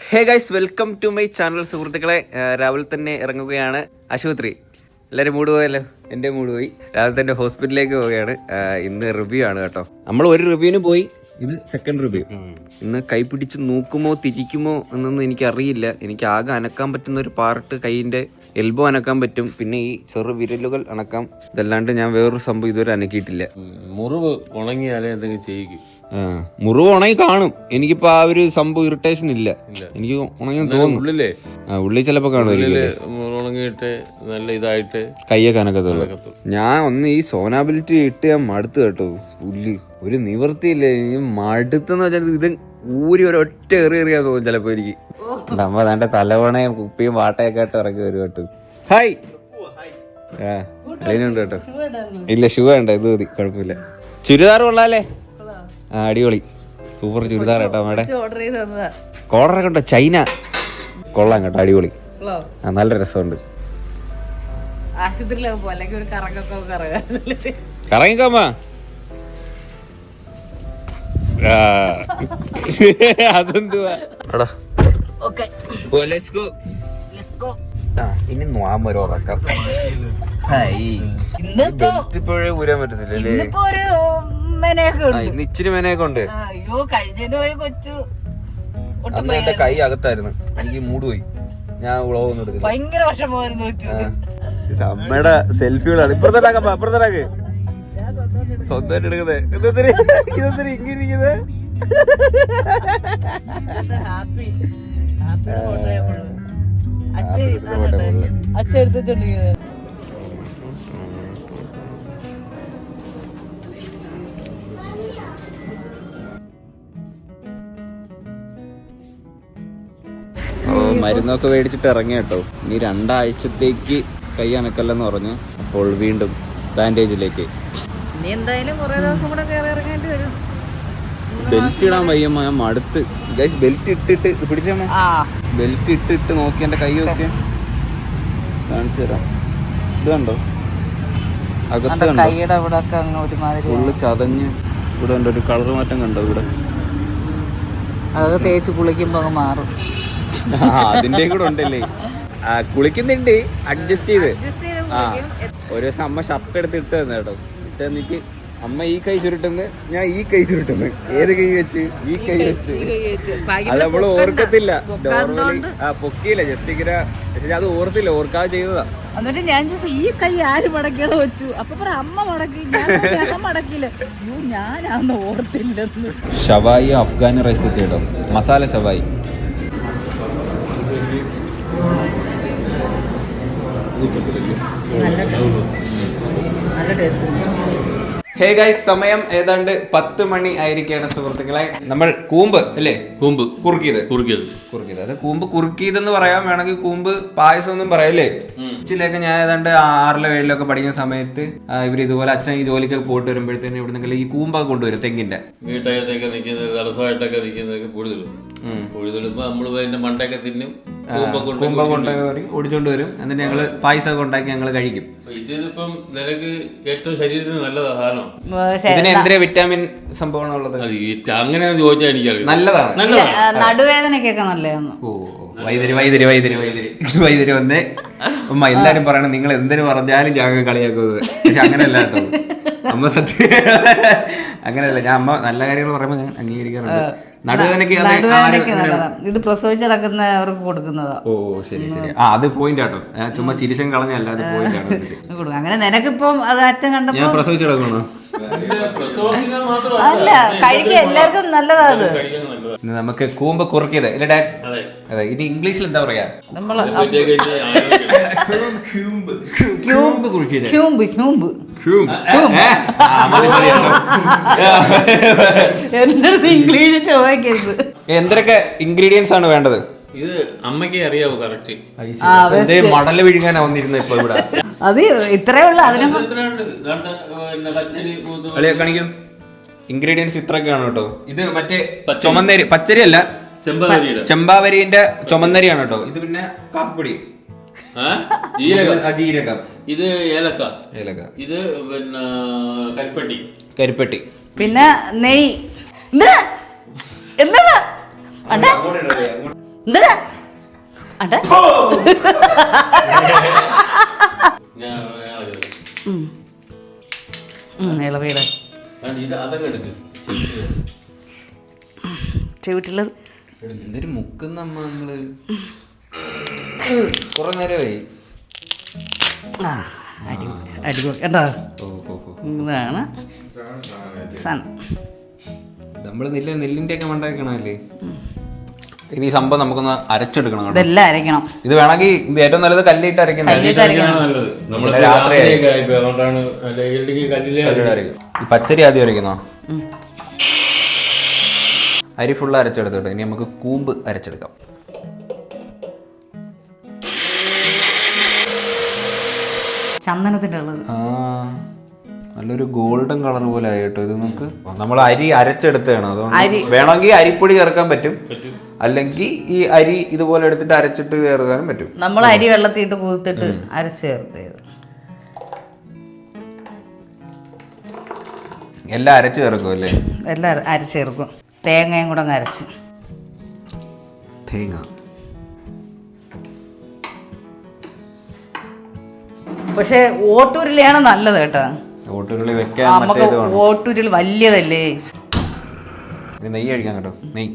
Hey guys, welcome to my channel. സുഹൃത്തുക്കളെ, രാവിലെ തന്നെ ഇറങ്ങുകയാണ്. ആശുപത്രി എല്ലാവരും മൂഡ് പോയല്ലോ, എൻ്റെ മൂഡ് പോയി. രാവിലെ തന്നെ ഹോസ്പിറ്റലിലേക്ക് പോവുകയാണ്. ഇന്ന് റിവ്യൂ ആണ് കേട്ടോ. നമ്മൾ ഒരു റിവ്യൂവിന് പോയി, ഇത് സെക്കൻഡ് റിവ്യൂ. ഇന്ന് കൈ പിടിച്ച് നോക്കുമോ തിരിക്കുമോ എന്നൊന്നും എനിക്കറിയില്ല. എനിക്ക് ആകെ അനക്കാൻ പറ്റുന്ന ഒരു പാർട്ട് കൈയിൻ്റെ എൽബോ അനക്കാൻ പറ്റും, പിന്നെ ഈ ചെറു വിരലുകൾ അനക്കാം. ഇതല്ലാണ്ട് ഞാൻ വേറൊരു സംഭവം ഇതുവരെ അനക്കിയിട്ടില്ല. മുറിവ് ഉണങ്ങിയാലേ എന്തെങ്കിലും ചെയ്യിക്കും. മുറിവ് ഉണങ്ങി കാണും. എനിക്കിപ്പോ ആ ഒരു സംഭവം ഇറിറ്റേഷൻ ഇല്ല. എനിക്ക് ഉണങ്ങി തോന്നുന്നു. ഉള്ളിലേ ഉള്ളിൽ ചിലപ്പോ കാണും. ഉണങ്ങിയിട്ട് നല്ല ഇതായിട്ട് കയ്യൊക്കെ അനക്കത്തുള്ളൂ. ഞാൻ ഒന്ന് ഈ സോനാബിലിറ്റി ഇട്ട് ഞാൻ മടുത്തു കേട്ടോ. പുല്ല് ഒരു നിവൃത്തിയില്ല. മടുത്തെന്ന് വെച്ചാൽ ഇത് ഊരി ഒരൊറ്റ എറിയാൻ തോന്നും ചിലപ്പോ എനിക്ക്. നമ്മ തന്റെ തലവണയും കുപ്പിയും വാട്ടയൊക്കെ ആയിട്ട് ഇറങ്ങി വരും കേട്ടോ. ഹായ്. അളിനുണ്ട് കേട്ടോ. ഇല്ല, ഷൂ വേണ്ട, ഇത് മതി, കുഴപ്പമില്ല. ചുരിദാർ കൊള്ളാല്ലേ? അടിപൊളി, സൂപ്പർ ചുരിദാർ കേട്ടോ. അമ്മയുടെ കോളറൊക്കെ ഉണ്ടോ? ചൈന കൊള്ളാം കേട്ടോ, അടിപൊളി. നല്ല രസമുണ്ട്. കറങ്ങിക്കമ്മ. അതെന്തുവാ ഇനി നോമ്പൊരുറക്കം. ഇപ്പോഴേ ഊരാൻ പറ്റുന്നില്ലേ? ഇന്ന് ഇച്ചിരി മെനയൊക്കെ ഉണ്ട്. അന്ന് എന്റെ കൈ അകത്തായിരുന്നു, എനിക്ക് മൂട് പോയി. ഞാൻ ഉളവൊന്നും എടുക്കില്ല. അമ്മയുടെ സെൽഫികളാണ്. ഇപ്പുറത്തോട്ടാക്ക് സ്വന്തമായിട്ട് എടുക്കുന്നത്. ഇതെന്തിനാ ഇങ്ങനെ ഇരിക്കുന്നത്? മരുന്നൊക്കെ മേടിച്ചിട്ട് ഇറങ്ങി കേട്ടോ. ഇനി 2 ആഴ്ചത്തേക്ക് കൈ അനക്കല്ലെന്ന് പറഞ്ഞു. അപ്പോൾ വീണ്ടും ബാൻഡേജിലേക്ക്. ബെൽറ്റ് ഇടാൻ വയ്യമ്മ, ഞാൻ മടുത്ത്. ബെൽറ്റ് ഇട്ടിട്ട് പിടിച്ചമ്മ, ബെൽറ്റ് ഇട്ടിട്ട് നോക്കി എന്റെ കൈ ഒക്കെ കാണിച്ചു തരാം. ഇത് കണ്ടോ, അകത്ത് കണ്ടോ, ഫുള്ള് ചതഞ്ഞ്. ഇവിടെ ഉണ്ടോ ഒരു കളർ മാറ്റം കണ്ടോ? ഇവിടെ തേച്ച് കുളിക്കുമ്പോ മാറും. അതിന്റെയും കൂടെ ഉണ്ടല്ലേ. കുളിക്കുന്നുണ്ട്, അഡ്ജസ്റ്റ് ചെയ്ത്. ഒരു ദിവസം അമ്മ ഷർട്ട് എടുത്ത് ഇട്ട് തന്നെ കേട്ടോ. ഇട്ട് തന്നിട്ട് അമ്മ ഈ കൈ ചുരുട്ടുന്നു, ഞാൻ ഈ കൈ ചുരുട്ടുന്നു. ഏത് കൈ വെച്ച്? ഈ കൈ വെച്ച്. അത് നമ്മള് ഓർക്കത്തില്ല. പൊക്കിയില്ല, ജസ്റ്റ് ഇങ്ങനെ. പക്ഷെ അത് ഓർത്തില്ല, ഓർക്കാതെ ചെയ്തതാ. എന്നിട്ട് ഞാൻ ചോദിച്ചു, ഈ കൈ ആര് മടക്കിയാണോ വെച്ചു? അപ്പൊ അമ്മ മടക്കി, ഞാൻ മടക്കില്ല. ഞാനന്ന് ഓർത്തില്ലെന്ന്. ഷവായി അഫ്ഗാനി റൈസ് കേട്ടോ, മസാല ഷവായി. നല്ല ടേസ്റ്റ്. ഹേ ഗൈസ്, സമയം ഏതാണ്ട് 10 മണി ആയിരിക്കുകയാണ് സുഹൃത്തുക്കളെ. നമ്മൾ കൂമ്പ് അല്ലേ, കൂമ്പ് കുറുക്കിയത്. അത് കൂമ്പ് കുറുക്കിയതെന്ന് പറയാൻ വേണമെങ്കിൽ കൂമ്പ് പായസം ഒന്നും പറയല്ലേ. ഉച്ചിലൊക്കെ ഞാൻ ഏതാണ്ട് 6-ലോ 7-ലോ പഠിക്കുന്ന സമയത്ത് ഇവർ ഇതുപോലെ അച്ഛൻ ഈ ജോലിക്കൊക്കെ പോയിട്ട് വരുമ്പോഴത്തേനും ഇവിടെ നിങ്ങൾ ഈ കൂമ്പൊക്കെ കൊണ്ടുവരും. തെങ്ങിന്റെ വീട്ടകത്തൊക്കെ നിൽക്കുന്നത്, തടസ്സമായിട്ടൊക്കെ നിൽക്കുന്നതൊക്കെ കൂടുതലും നമ്മള് അതിന്റെ മണ്ടയൊക്കെ തിന്നും. കൂമ്പ കൊണ്ടുവരും, ഓടിച്ചോണ്ട് വരും. എന്നിട്ട് ഞങ്ങള് പായസമൊക്കെ ഉണ്ടാക്കി ഞങ്ങള് കഴിക്കും. ഇതിപ്പം നിനക്ക് ഏറ്റവും ശരീരത്തിന് നല്ലതാണ്. ഇതിന് എന്തിനാ വിറ്റാമിൻ സംഭവമാണുള്ളത്? അങ്ങനെ ചോദിച്ചാൽ എനിക്കറിയാം. നല്ലതാണ്. നടുവേദനക്കൊക്കെ നല്ലതാണ്. ഓ, വൈദ്യര് വന്നേ. ഉമ്മ എല്ലാരും പറയണം നിങ്ങൾ എന്തിനു പറഞ്ഞാലും ഞാൻ കളിയാക്കുന്നത്. പക്ഷെ അങ്ങനെയല്ല കേട്ടോ അമ്മ, സത്യം അങ്ങനെയല്ല. ഞാൻ അമ്മ നല്ല കാര്യങ്ങൾ പറയുമ്പോൾ ഞാൻ അംഗീകരിക്കാറുണ്ട്. നടുവേദനക്ക് ഇത് പ്രസവിച്ചടക്കുന്നവർക്ക് കൊടുക്കുന്നതാ. ഓ ശരി. അത് പോയിന്റ് ആട്ടോ. ഞാൻ ചുമ്മാ ചിരിശം കളഞ്ഞല്ല, അത് പോയിന്റ് ആണ്. അങ്ങനെ നിനക്കിപ്പം അത് അച്ഛൻ കണ്ടപ്പോ ഞാൻ പ്രസവിച്ചടക്കണോ? അല്ല, കഴിക്കാൻ എല്ലാവർക്കും നല്ലതാ അത്. നമുക്ക് കൂമ്പ് കുറുക്കിയത് ഇല്ല ഡാഡ്? അതെ. ഇനി ഇംഗ്ലീഷിൽ എന്താ പറയാ? കൂമ്പ് കുറുക്കിയത്. എന്റെ അടുത്ത് ഇംഗ്ലീഷ് ചോദിക്കരുത്. എന്തൊക്കെ ഇൻഗ്രീഡിയൻസ് ആണ് വേണ്ടത്? ഇത് അമ്മയ്ക്ക് അറിയാവോ കറക്റ്റ്? മടല് വിഴുങ്ങാനാ വന്നിരുന്നത് ഇപ്പൊ ഇവിടെ. അത് ഇത്രേ ഉള്ളു. കാണിക്കും. ഇൻഗ്രീഡിയൻസ് ഇത്രയൊക്കെയാണ് കേട്ടോ. ഇത് മറ്റേ ചുമന്നരി, പച്ചരി അല്ല, ചെമ്പാവരിന്റെ ചുമന്നരിയാണ് കേട്ടോ. ഇത് പിന്നെ കാപ്പിപ്പൊടി, ജീരകം, ഇത് ഏലക്ക, ഇത് പിന്നെ കരിപ്പെട്ടി, പിന്നെ നെയ്യ്. എന്താണ് എന്താ അട ഇളവീട് ചവിട്ടുള്ളത് എന്തൊരു മുക്കുന്ന അമ്മ നിങ്ങള് കുറെ നേരമായി. അടിപൊളി കേട്ടോ. ഇതാണ് നമ്മള് നെല്ലിന്റെ ഒക്കെ മണ്ടാക്കണല്ലേ. ഇനി ഈ സംഭവം നമുക്കൊന്ന് അരച്ചെടുക്കണം കേട്ടോ. ഇതെല്ലാം അരയ്ക്കണം. ഇത് വേണമെങ്കിൽ ഇത് ഏറ്റവും നല്ലത് കല്ലിട്ട് അരയ്ക്കുന്നത്. രാത്രി ഈ പച്ചരി ആദ്യം അരയ്ക്കുന്നോ? അരി ഫുള്ള് അരച്ചെടുത്തോട്ടെ. ഇനി നമുക്ക് കൂമ്പ് അരച്ചെടുക്കാം. ചന്ദനത്തിന്റെ ഉള്ളത്. നല്ലൊരു ഗോൾഡൻ കളർ പോലെ ആയിട്ടോ ഇത്. നമുക്ക് നമ്മൾ അരി അരച്ചെടുത്തതാണ്. അതുകൊണ്ട് വേണമെങ്കിൽ അരിപ്പൊടി ചേർക്കാൻ പറ്റും, അല്ലെങ്കിൽ ഈ അരി ഇതുപോലെ എടുത്തിട്ട് അരച്ചിട്ട് ചേർക്കാനും പറ്റും. നമ്മൾ അരി വെള്ളത്തിട്ട് കുതിർത്തിട്ട് അരച്ച് ചേർത്തത്. എല്ലാം അരച്ച് ചേർക്കും അല്ലേ? എല്ലാം അരച്ച് ചേർക്കും. തേങ്ങയും കൂടെ അങ്ങ് അരച്ച്. തേങ്ങ പക്ഷെ ഓട്ടൂരിലാണ് നല്ലത് കേട്ടോ. ഓട്ടൂരിൽ വെക്കാൻ നമുക്ക് ഓട്ടൂരിൽ വലിയതല്ലേ. നെയ്യ് കഴിക്കാൻ കേട്ടോ. നെയ്യ്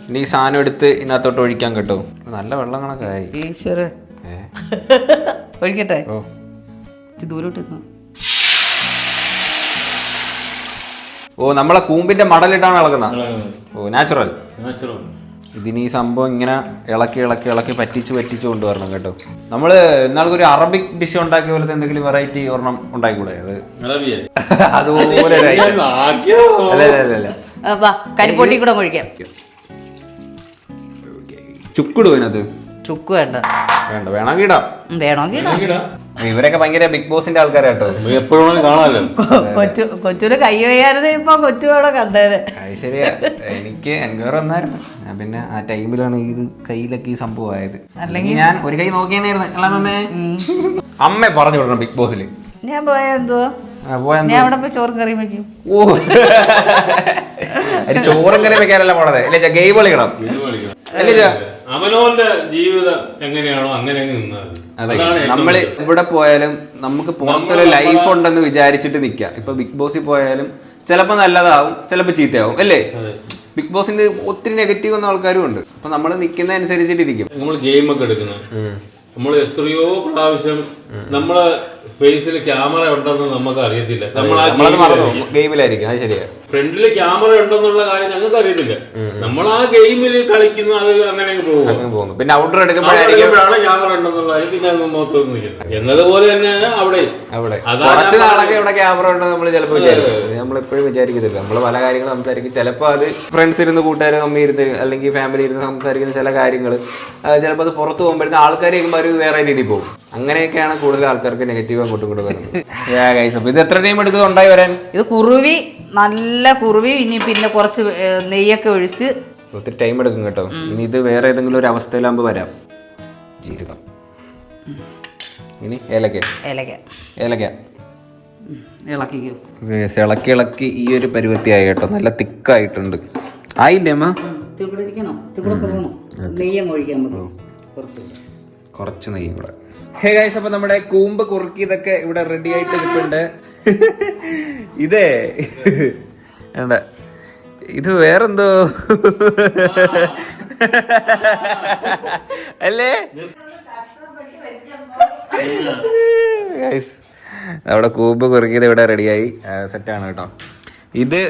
ഇനി ഈ സാധനം എടുത്ത് ഇതിനകത്തോട്ട് ഒഴിക്കാൻ കേട്ടോ. നല്ല വെള്ളം കണക്കായി. ഈശ്വര ഒഴിക്കട്ടെ. ദൂരോട്ട് നമ്മളെ കൂമ്പിന്റെ മടലിട്ടാണ് ഇളക്കുന്നത്. നാച്ചുറൽ. ഇതിന് ഈ സംഭവം ഇങ്ങനെ ഇളക്കി ഇളക്കി ഇളക്കി പറ്റിച്ച് കൊണ്ടുവരണം കേട്ടോ. നമ്മള് ഇന്നാൾക്കൊരു അറബിക് ഡിഷ് ഉണ്ടാക്കിയ പോലത്തെ എന്തെങ്കിലും വെറൈറ്റി ഒരെണ്ണം ഉണ്ടാക്കിക്കൂടെ? അതുപോലെ അല്ല കരിപ്പൊട്ടി കൂടെ ഒഴിക്കാം. ചുക്കിടും അതിനകത്ത്. ചുക്ക് വേണ്ട. വേണമെങ്കിൽ ഇടാം. ഇവരൊക്കെ ഭയങ്കര ബിഗ് ബോസിന്റെ ആൾക്കാരാട്ടോ. എപ്പോഴും കാണാമല്ലോ. കൊച്ചൂര് കൈ വയ്യായിരുന്നു. ഇപ്പൊ കൊച്ചു അവിടെ കണ്ടേര്. ശരിയാ. എനിക്ക് എൻക്വയറി വന്നായിരുന്നു. ഞാൻ പിന്നെ ആ ടൈമിലാണ് ഇത് കയ്യിലൊക്കെ ഈ സംഭവം ആയത്. അല്ലെങ്കിൽ ഞാൻ ഒരു കൈ നോക്കിയായിരുന്നു. അമ്മ പറഞ്ഞു വിടണം ബിഗ് ബോസിൽ. ഞാൻ പോയാ എന്തുവാ? ഞാൻ അവിടെ പോയി ചോറും കറി വെക്കും. ചോറും കറി വെക്കാനല്ല പോണത്. അല്ലേ ഗെയിം കളിക്കണം. അവനോന്റെ ജീവിതം എങ്ങനെയാണോ അങ്ങനെ നമ്മള് ഇവിടെ പോയാലും നമുക്ക് പുറത്തൊരു ലൈഫ് ഉണ്ടെന്ന് വിചാരിച്ചിട്ട് നിക്കാം. ഇപ്പൊ ബിഗ് ബോസിൽ പോയാലും ചിലപ്പോ നല്ലതാവും, ചിലപ്പോ ചീത്തയാവും അല്ലേ? ബിഗ് ബോസിന്റെ ഒത്തിരി നെഗറ്റീവ് വന്ന ആൾക്കാരും ഉണ്ട്. അപ്പൊ നമ്മള് നിക്കുന്ന അനുസരിച്ചിട്ടിരിക്കും. നമ്മൾ ഗെയിം ഒക്കെ എടുക്കുന്നത് നമ്മൾ എത്രയോ പ്രാവശ്യം നമ്മളെ ഫേസിൽ ക്യാമറ ഉണ്ടെന്ന് നമുക്ക് അറിയത്തില്ല. ഗെയിമിലായിരിക്കും. അത് ശരിയാ. ഫ്രണ്ടില് ക്യാമറ ഉണ്ടെന്നുള്ള കാര്യം ഞങ്ങൾക്ക് അറിയത്തില്ല. നമ്മൾ ആ ഗെയിമിൽ കളിക്കുന്ന അത് അങ്ങനെ പോകുന്നു. പിന്നെ ഔട്ട്ഡോർ എടുക്കുമ്പോഴാണ് ക്യാമറ ഉണ്ടെന്നുള്ള കാര്യം പിന്നെ മുഖത്ത് നിൽക്കുന്നത്. എന്നതുപോലെ തന്നെയാണ് അവിടെ കുറച്ച് നാളൊക്കെ ഇവിടെ ക്യാമറ ഉണ്ടെന്ന് നമ്മൾ ചിലപ്പോൾ നമ്മളെപ്പോഴും വിചാരിക്കത്തില്ല. നമ്മൾ പല കാര്യങ്ങളും സംസാരിക്കും. ചിലപ്പോൾ അത് ഫ്രണ്ട്സ് ഇരുന്ന്, കൂട്ടുകാർ തമ്മിൽ ഇരുന്ന്, അല്ലെങ്കിൽ ഫാമിലി ഇരുന്ന് സംസാരിക്കുന്ന ചില കാര്യങ്ങൾ ചിലപ്പോൾ അത് പുറത്ത് പോകുമ്പോഴത്തേക്കും ആൾക്കാർ കഴിയുമ്പോൾ അവർ വേറെ രീതിയിൽ പോകും. അങ്ങനെയൊക്കെയാണ് കൂടുതൽ ആൾക്കാർക്ക് നെഗറ്റീവ് അങ്ങോട്ടും ഇങ്ങോട്ട് വരുന്നത്. ഇത് എത്ര ടൈം എടുക്കുന്നത് ഉണ്ടായി വരാൻ? ഇത് കുറുവി, നല്ല കുറുവി. ഇനി പിന്നെ കുറച്ച് നെയ്യൊക്കെ ഒഴിച്ച് ഒത്തിരി ടൈം എടുക്കും കേട്ടോ. ഇനി ഇത് വേറെ ഏതെങ്കിലും ഒരു അവസ്ഥയിലാകുമ്പോൾ വരാം. ജീരകം, ഇനി ഏലക്ക ഇളക്കി ഇളക്കി ഈ ഒരു പരുവത്തിയായി കേട്ടോ. നല്ല തിക്കായിട്ടുണ്ട്. ആയില്ലേ അമ്മ? കുറച്ച് നെയ്യും കൂടെ. ഹേ ഗൈസ്, അപ്പൊ നമ്മുടെ കൂമ്പ് കുറുക്കിയതൊക്കെ ഇവിടെ റെഡി ആയിട്ട് ഇരിപ്പുണ്ട്. ഇതേ വേണ്ട, ഇത് വേറെന്തോ അല്ലേ ഗൈസ്? നമ്മുടെ കൂമ്പ് കുറുക്കിയത് ഇവിടെ റെഡിയായി സെറ്റാണ് കേട്ടോ. ഇത്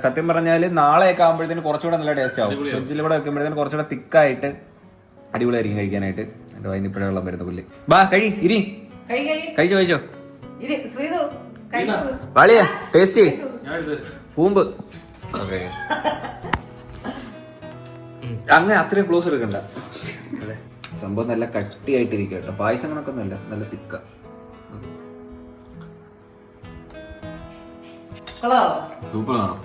സത്യം പറഞ്ഞാൽ നാളെയൊക്കെ ആകുമ്പോഴത്തേന് കുറച്ചുകൂടെ നല്ല ടേസ്റ്റ് ആവും. ഫ്രിഡ്ജിൽ കൂടെ വെക്കുമ്പോഴത്തേന് കുറച്ചുകൂടെ തിക്കായിട്ട് അടിപൊളിയായിരിക്കും കഴിക്കാനായിട്ട്. എന്റെ വൈകിപ്പോഴേ വെള്ളം വരുന്ന പുല്ല്. ബാ ഇരി കഴിച്ചോ വാളിയാ ടേസ്റ്റ് കൂമ്പ്. അങ്ങനെ അത്രയും ക്ലോസ് എടുക്കണ്ട. സംഭവം നല്ല കട്ടിയായിട്ടിരിക്കും കേട്ടോ. പായസം കണക്കൊന്നല്ല, നല്ല തിക്ക. സൂപ്പറാണോ?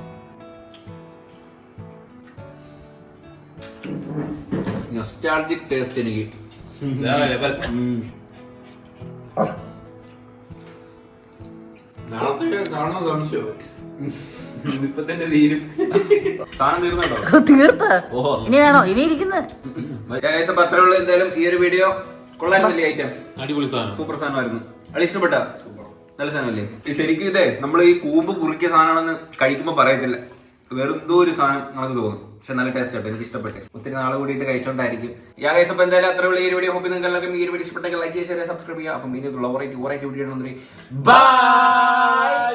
നൊസ്റ്റാൾജിക് ടേസ്റ്റ് എനിക്ക്. നാളത്തെ കാണാൻ സംശയം. ഇപ്പൊ തന്നെ തീരും. സാധനം തീർന്നുണ്ടോ? തീർത്ത ഇനി വേണോ? ഇനി ഇരിക്കുന്നു. അപ്പൊ അത്രേ ഉള്ളൂ. എന്തായാലും ഈ ഒരു വീഡിയോ കൊള്ളായിരുന്നില്ലേ? ഐറ്റം അടിപൊളി സാധനം, സൂപ്പർ സാധനമായിരുന്നു. അത് ഇഷ്ടപ്പെട്ട നല്ല സാധനമല്ലേ? ശരിക്കും ഇതേ നമ്മൾ ഈ കൂമ്പ് കുറുക്കിയ സാധനമാണെന്ന് കഴിക്കുമ്പോ പറയത്തില്ല, വെറുതോ ഒരു സാധനം നമുക്ക് തോന്നും. പക്ഷെ നല്ല ടേസ്റ്റ് ആട്ടോ, എനിക്ക് ഇഷ്ടപ്പെട്ടു. ഒത്തിരി നാളെ കൂടിയിട്ട് കഴിച്ചോണ്ടായിരിക്കും. അപ്പൊ എന്തായാലും അത്ര ഉള്ള ഈ വീഡിയോ. ഹോപ്പ് നിങ്ങൾക്ക് എല്ലാവർക്കും ഈ വീഡിയോ ഇഷ്ടപ്പെട്ടെങ്കിൽ ലൈക്ക് ചെയ്യുക, സബ്സ്ക്രൈബ് ചെയ്യുക. അപ്പം ഇനി വീഡിയോ ബൈ.